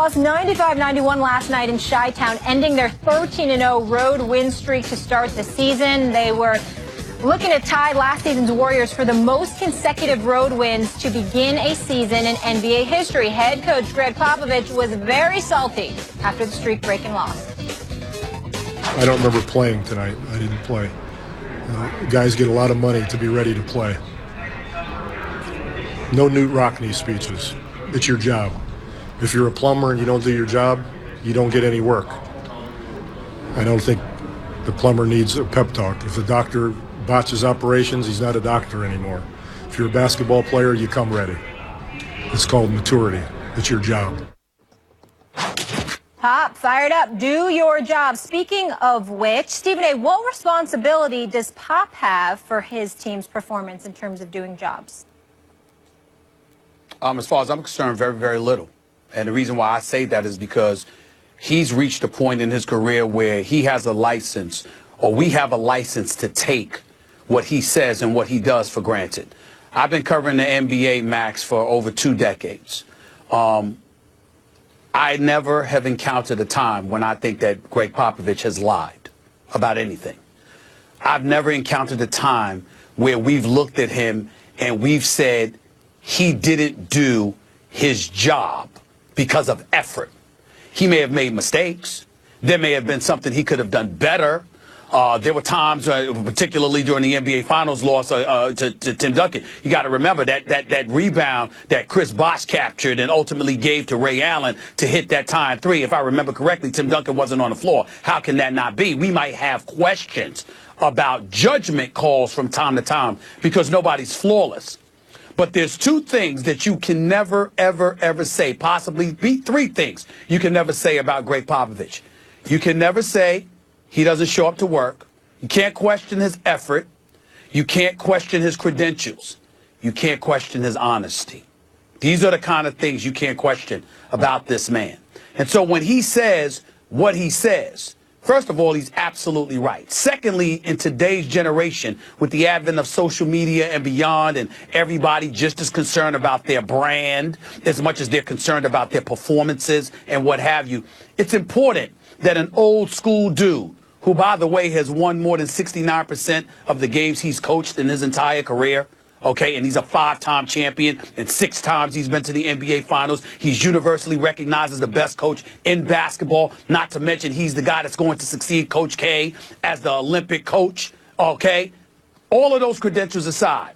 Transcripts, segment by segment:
Lost 95-91 last night in Chi-Town, ending their 13-0 road win streak to start the season. They were looking to tie last season's Warriors for the most consecutive road wins to begin a season in NBA history. Head coach Gregg Popovich was very salty after the streak-breaking loss. I don't remember playing tonight. I didn't play. Guys get a lot of money to be ready to play. No Newt Rockne speeches. It's your job. If you're a plumber and you don't do your job, you don't get any work. I don't think the plumber needs a pep talk. If the doctor botches operations, he's not a doctor anymore. If you're a basketball player, you come ready. It's called maturity. It's your job. Pop, fired up. Do your job. Speaking of which, Stephen A., what responsibility does Pop have for his team's performance in terms of doing jobs? As far as I'm concerned, very, very little. And the reason why I say that is because he's reached a point in his career where he has a license, or we have a license to take what he says and what he does for granted. I've been covering the NBA, Max, for over 2 decades. I never have encountered a time when I think that Gregg Popovich has lied about anything. I've never encountered a time where we've looked at him and we've said he didn't do his job because of effort. He may have made mistakes. There may have been something he could have done better. There were times, particularly during the NBA Finals loss to Tim Duncan, you got to remember that rebound that Chris Bosh captured and ultimately gave to Ray Allen to hit that tying 3. If I remember correctly, Tim Duncan wasn't on the floor. How can that not be? We might have questions about judgment calls from time to time because nobody's flawless. But there's 2 things that you can never, ever, ever say, possibly be 3 things you can never say about Gregg Popovich. You can never say he doesn't show up to work. You can't question his effort. You can't question his credentials. You can't question his honesty. These are the kind of things you can't question about this man. And so when he says what he says, first of all, he's absolutely right. Secondly, in today's generation, with the advent of social media and beyond, and everybody just as concerned about their brand as much as they're concerned about their performances and what have you, it's important that an old school dude, who, by the way, has won more than 69% of the games he's coached in his entire career, okay, and he's a 5-time champion, and 6 times he's been to the NBA Finals. He's universally recognized as the best coach in basketball, not to mention he's the guy that's going to succeed Coach K as the Olympic coach, okay? All of those credentials aside,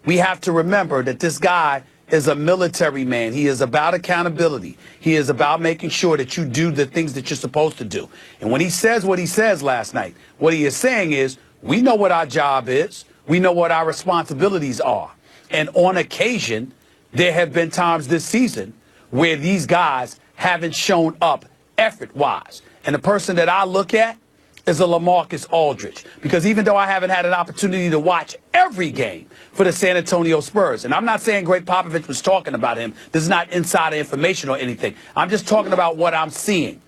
we have to remember that this guy is a military man. He is about accountability. He is about making sure that you do the things that you're supposed to do. And when he says what he says last night, what he is saying is, we know what our job is. We know what our responsibilities are. And on occasion, there have been times this season where these guys haven't shown up effort-wise. And the person that I look at is a LaMarcus Aldridge. Because even though I haven't had an opportunity to watch every game for the San Antonio Spurs, and I'm not saying Gregg Popovich was talking about him. This is not insider information or anything. I'm just talking about what I'm seeing.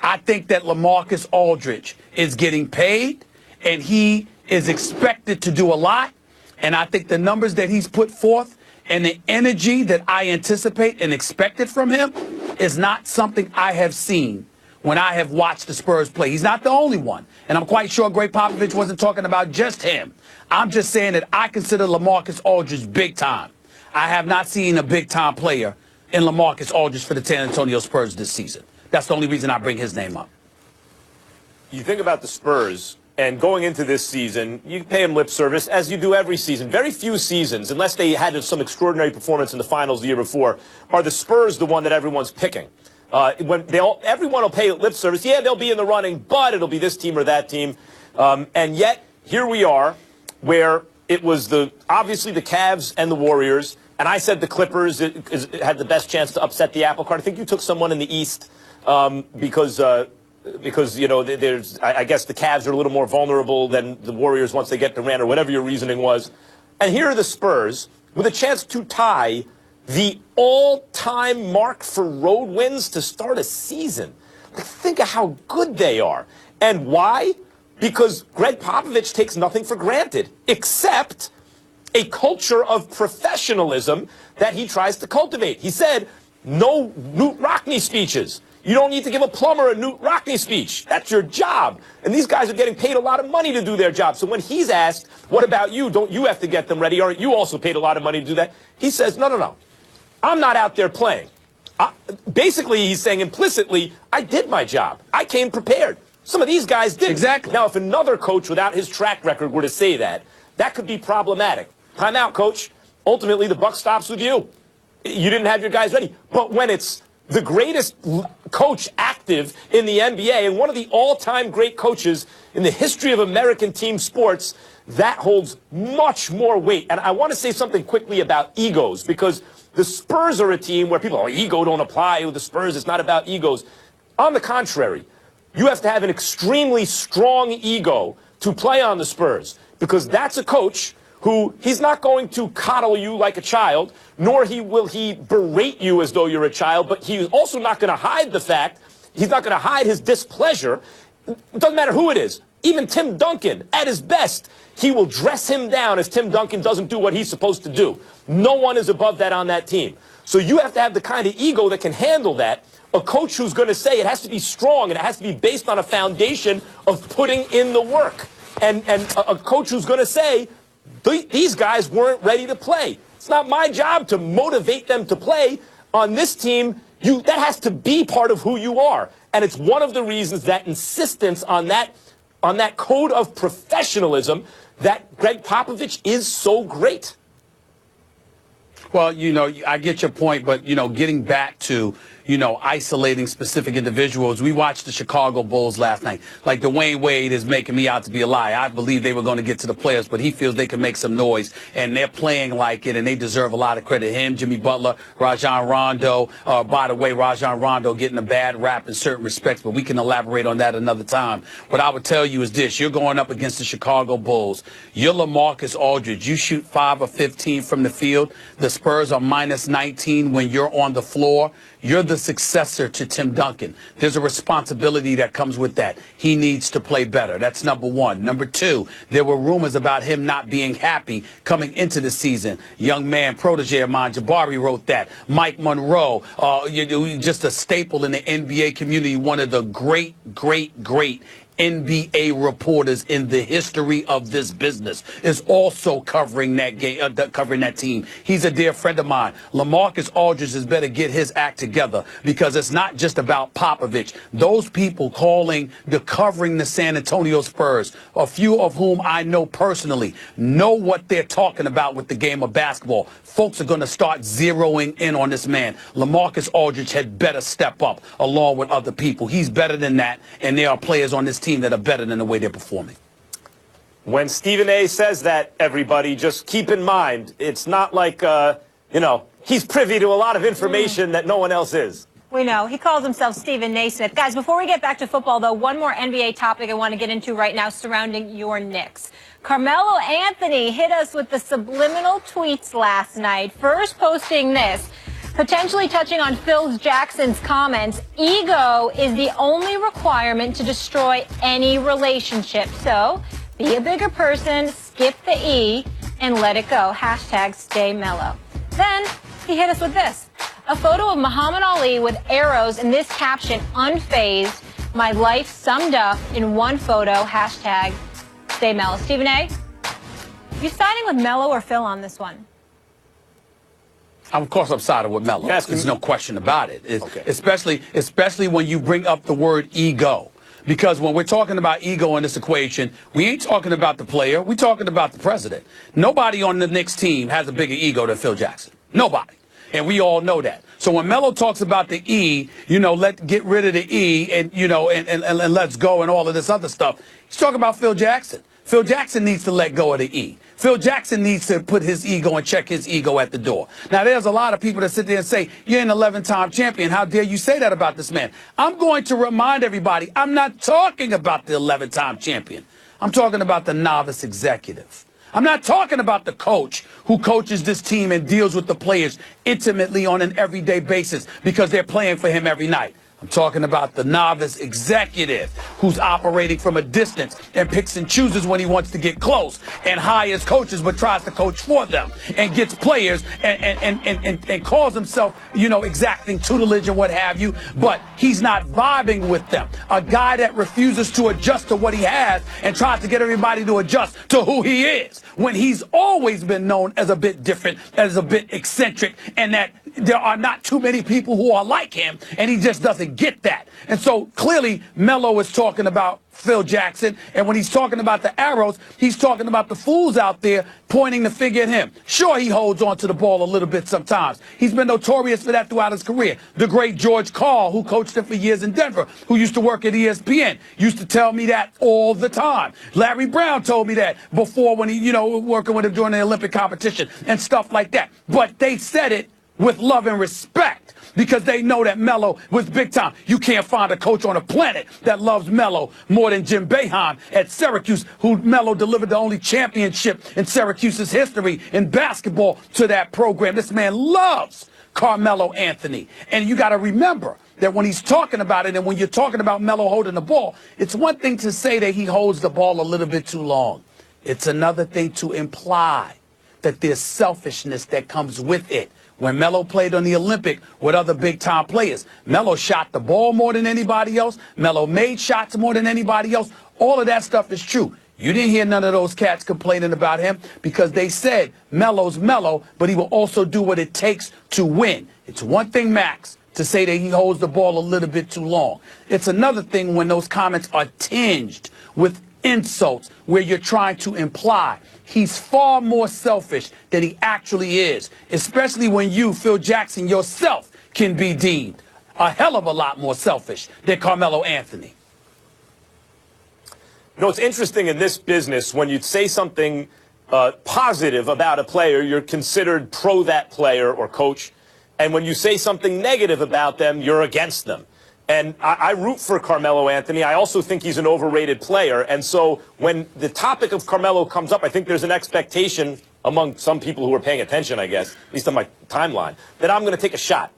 I think that LaMarcus Aldridge is getting paid, and he is expected to do a lot, and I think the numbers that he's put forth and the energy that I anticipate and expected from him is not something I have seen when I have watched the Spurs play. He's not the only one, and I'm quite sure Gregg Popovich wasn't talking about just him. I'm just saying that I consider LaMarcus Aldridge big time. I have not seen a big-time player in LaMarcus Aldridge for the San Antonio Spurs this season. That's the only reason I bring his name up. You think about the Spurs, and going into this season, you pay them lip service, as you do every season. Very few seasons, unless they had some extraordinary performance in the finals the year before, are the Spurs the one that everyone's picking. Everyone will pay lip service. Yeah, they'll be in the running, but it'll be this team or that team. And yet, here we are, where it was obviously the Cavs and the Warriors, and I said the Clippers had the best chance to upset the apple cart. I think you took someone in the East because you know, I guess the Cavs are a little more vulnerable than the Warriors once they get Durant, or whatever your reasoning was. And here are the Spurs with a chance to tie the all-time mark for road wins to start a season. Think of how good they are. And why? Because Gregg Popovich takes nothing for granted, except a culture of professionalism that he tries to cultivate. He said, No Newt Rockne speeches. You don't need to give a plumber a Newt Rockne speech. That's your job. And these guys are getting paid a lot of money to do their job. So when he's asked, what about you? Don't you have to get them ready? Aren't you also paid a lot of money to do that? He says, no. I'm not out there playing. Basically, he's saying implicitly, I did my job. I came prepared. Some of these guys didn't. Exactly. Now, if another coach without his track record were to say that, that could be problematic. Time out, coach. Ultimately, the buck stops with you. You didn't have your guys ready. But when it's the greatest coach active in the NBA and one of the all-time great coaches in the history of American team sports, that holds much more weight. And I want to say something quickly about egos, because the Spurs are a team where people, ego don't apply with the Spurs. It's not about egos. On the contrary, you have to have an extremely strong ego to play on the Spurs, because that's a coach who he's not going to coddle you like a child, nor will he berate you as though you're a child, but he's also not going to hide the fact, he's not going to hide his displeasure. It doesn't matter who it is. Even Tim Duncan, at his best, he will dress him down if Tim Duncan doesn't do what he's supposed to do. No one is above that on that team. So you have to have the kind of ego that can handle that. A coach who's going to say it has to be strong and it has to be based on a foundation of putting in the work. And a coach who's going to say, these guys weren't ready to play. It's not my job to motivate them to play. On this team, that has to be part of who you are. And it's one of the reasons that insistence on that code of professionalism that Gregg Popovich is so great. Well, I get your point, but, getting back to, isolating specific individuals. We watched the Chicago Bulls last night. Like, Dwayne Wade is making me out to be a liar. I believe they were going to get to the players, but he feels they can make some noise, and they're playing like it, and they deserve a lot of credit. Him, Jimmy Butler, Rajon Rondo. By the way, Rajon Rondo getting a bad rap in certain respects, but we can elaborate on that another time. What I would tell you is this. You're going up against the Chicago Bulls. You're LaMarcus Aldridge. You shoot 5 of 15 from the field. The Spurs are minus 19 when you're on the floor. You're the successor to Tim Duncan. There's a responsibility that comes with that. He needs to play better. That's number one. Number two, there were rumors about him not being happy coming into the season. Young man, protege of mine, Jabari, wrote that. Mike Monroe, just a staple in the NBA community, one of the great NBA reporters in the history of this business, is also covering that game, covering that team. He's a dear friend of mine. LaMarcus Aldridge has better get his act together, because it's not just about Popovich. Those people covering the San Antonio Spurs, a few of whom I know personally, know what they're talking about with the game of basketball. Folks are going to start zeroing in on this man. LaMarcus Aldridge had better step up along with other people. He's better than that, and there are players on this team that are better than the way they're performing. When Stephen A. says that, everybody, just keep in mind, it's not like, he's privy to a lot of information that no one else is. We know. He calls himself Stephen Naismith. Guys, before we get back to football, though, one more NBA topic I want to get into right now surrounding your Knicks. Carmelo Anthony hit us with the subliminal tweets last night, first posting this, potentially touching on Phil Jackson's comments. Ego is the only requirement to destroy any relationship. So be a bigger person, skip the E, and let it go. Hashtag stay mellow. Then he hit us with this, a photo of Muhammad Ali with arrows and this caption, unfazed, my life summed up in one photo. Hashtag stay mellow. Stephen A., you siding with Melo or Phil on this one? Of course, I'm siding with Melo. There's no question about it. Okay. Especially when you bring up the word ego. Because when we're talking about ego in this equation, we ain't talking about the player. We're talking about the president. Nobody on the Knicks team has a bigger ego than Phil Jackson. Nobody. And we all know that. So when Melo talks about the E, get rid of the E and let's go and all of this other stuff, he's talking about Phil Jackson. Phil Jackson needs to let go of the E. Phil Jackson needs to put his ego and check his ego at the door. Now, there's a lot of people that sit there and say, you're an 11-time champion. How dare you say that about this man? I'm going to remind everybody, I'm not talking about the 11-time champion. I'm talking about the novice executive. I'm not talking about the coach who coaches this team and deals with the players intimately on an everyday basis because they're playing for him every night. I'm talking about the novice executive who's operating from a distance and picks and chooses when he wants to get close and hires coaches but tries to coach for them and gets players and calls himself, exacting tutelage and what have you, but he's not vibing with them. A guy that refuses to adjust to what he has and tries to get everybody to adjust to who he is when he's always been known as a bit different, as a bit eccentric, and that there are not too many people who are like him, and he just doesn't get that. And so clearly Melo is talking about Phil Jackson, and when he's talking about the arrows, he's talking about the fools out there pointing the finger at him. Sure, he holds on to the ball a little bit sometimes. He's been notorious for that throughout his career. The great George Karl, who coached him for years in Denver, who used to work at ESPN, used to tell me that all the time. Larry Brown told me that before when he, working with him during the Olympic competition and stuff like that. But they said it with love and respect because they know that Melo was big time. You can't find a coach on the planet that loves Melo more than Jim Boeheim at Syracuse, who Melo delivered the only championship in Syracuse's history in basketball to that program. This man loves Carmelo Anthony. And you got to remember that when he's talking about it and when you're talking about Melo holding the ball, it's one thing to say that he holds the ball a little bit too long. It's another thing to imply that there's selfishness that comes with it. When Melo played on the Olympic with other big-time players, Melo shot the ball more than anybody else. Melo made shots more than anybody else. All of that stuff is true. You didn't hear none of those cats complaining about him because they said Melo's Melo, but he will also do what it takes to win. It's one thing, Max, to say that he holds the ball a little bit too long. It's another thing when those comments are tinged with insults where you're trying to imply he's far more selfish than he actually is, especially when you, Phil Jackson, yourself can be deemed a hell of a lot more selfish than Carmelo Anthony. It's interesting in this business when you say something positive about a player, you're considered pro that player or coach. And when you say something negative about them, you're against them. And I root for Carmelo Anthony. I also think he's an overrated player. And so when the topic of Carmelo comes up, I think there's an expectation among some people who are paying attention, I guess, at least on my timeline, that I'm going to take a shot.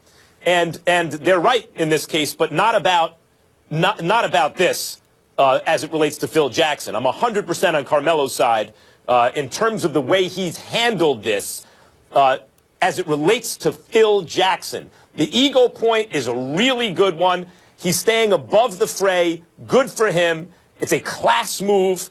And they're right in this case, but not about this as it relates to Phil Jackson. I'm 100% on Carmelo's side in terms of the way he's handled this as it relates to Phil Jackson. The ego point is a really good one. He's staying above the fray. Good for him. It's a class move.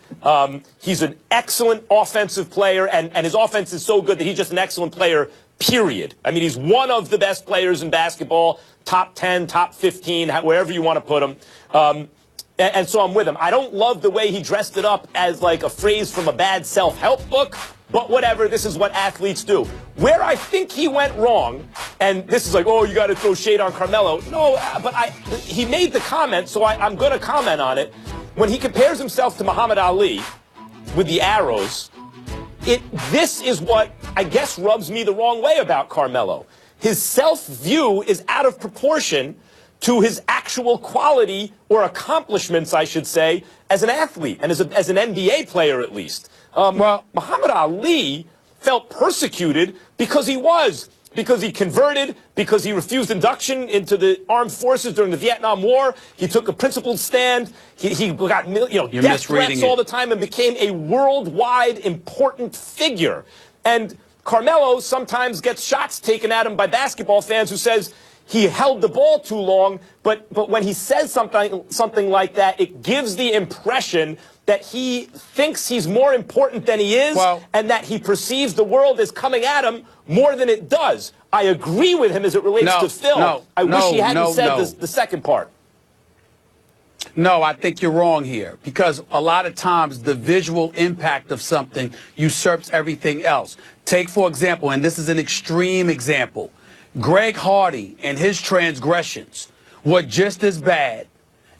He's an excellent offensive player, and his offense is so good that he's just an excellent player, period. I mean, he's one of the best players in basketball, top 10, top 15, wherever you want to put him. And so I'm with him. I don't love the way he dressed it up as like a phrase from a bad self-help book, but whatever, this is what athletes do. Where I think he went wrong, and this is like, oh, you got to throw shade on Carmelo. No, but he made the comment, so I'm going to comment on it. When he compares himself to Muhammad Ali with the arrows, this is what I guess rubs me the wrong way about Carmelo. His self-view is out of proportion to his actual quality or accomplishments, I should say, as an athlete and as an NBA player at least. Muhammad Ali felt persecuted because he converted, because he refused induction into the armed forces during the Vietnam War. He took a principled stand. He got death threats all the time and became a worldwide important figure. And Carmelo sometimes gets shots taken at him by basketball fans who says he held the ball too long, but when he says something like that, it gives the impression that he thinks he's more important than he is, and that he perceives the world as coming at him more than it does. I agree with him as it relates to Phil. I wish he hadn't said the second part. No, I think you're wrong here, because a lot of times the visual impact of something usurps everything else. Take, for example, and this is an extreme example, Gregg Hardy and his transgressions were just as bad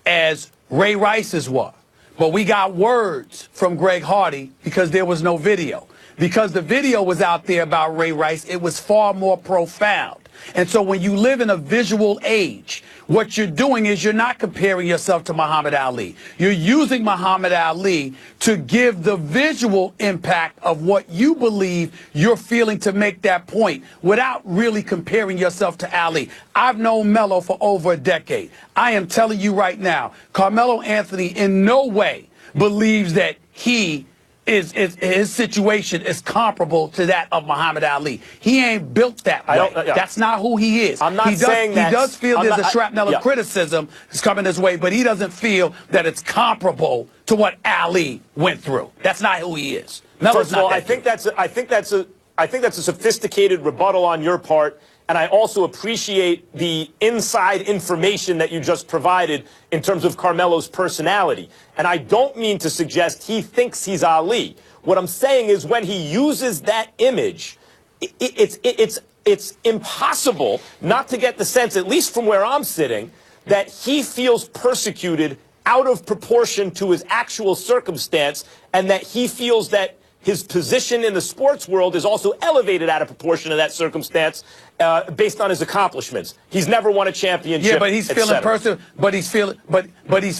as Ray Rice's were. But we got words from Gregg Hardy because there was no video. Because the video was out there about Ray Rice, it was far more profound. And so when you live in a visual age, what you're doing is you're not comparing yourself to Muhammad Ali. You're using Muhammad Ali to give the visual impact of what you believe you're feeling to make that point without really comparing yourself to Ali. I've known Melo for over a decade. I am telling you right now, Carmelo Anthony in no way believes that his situation is comparable to that of Muhammad Ali. He ain't built that way. That's not who he is. I'm not saying that. He does feel there's a shrapnel of criticism is coming his way, but he doesn't feel that it's comparable to what Ali went through. That's not who he is. First of all, I think that's a sophisticated rebuttal on your part. And I also appreciate the inside information that you just provided in terms of Carmelo's personality. And I don't mean to suggest he thinks he's Ali. What I'm saying is when he uses that image, it's impossible not to get the sense, at least from where I'm sitting, that he feels persecuted out of proportion to his actual circumstance, and that he feels that his position in the sports world is also elevated out of proportion to that circumstance based on his accomplishments. He's never won a championship. Yeah, but he's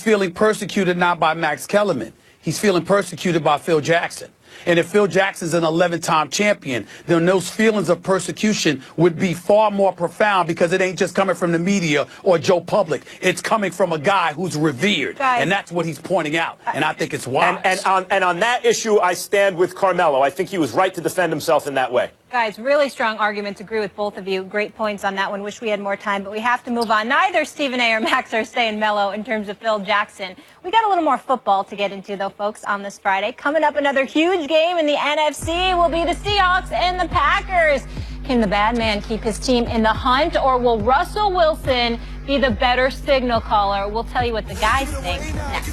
feeling persecuted not by Max Kellerman. He's feeling persecuted by Phil Jackson. And if Phil Jackson's an 11-time champion, then those feelings of persecution would be far more profound because it ain't just coming from the media or Joe Public. It's coming from a guy who's revered. And that's what he's pointing out. And I think it's wise. And on that issue, I stand with Carmelo. I think he was right to defend himself in that way. Guys, really strong arguments. Agree with both of you. Great points on that one. Wish we had more time, but we have to move on. Neither Stephen A. or Max are staying mellow in terms of Phil Jackson. We got a little more football to get into, though, folks, on this Friday. Coming up, another huge game in the NFC will be the Seahawks and the Packers. Can the bad man keep his team in the hunt, or will Russell Wilson be the better signal caller? We'll tell you what the guys think next.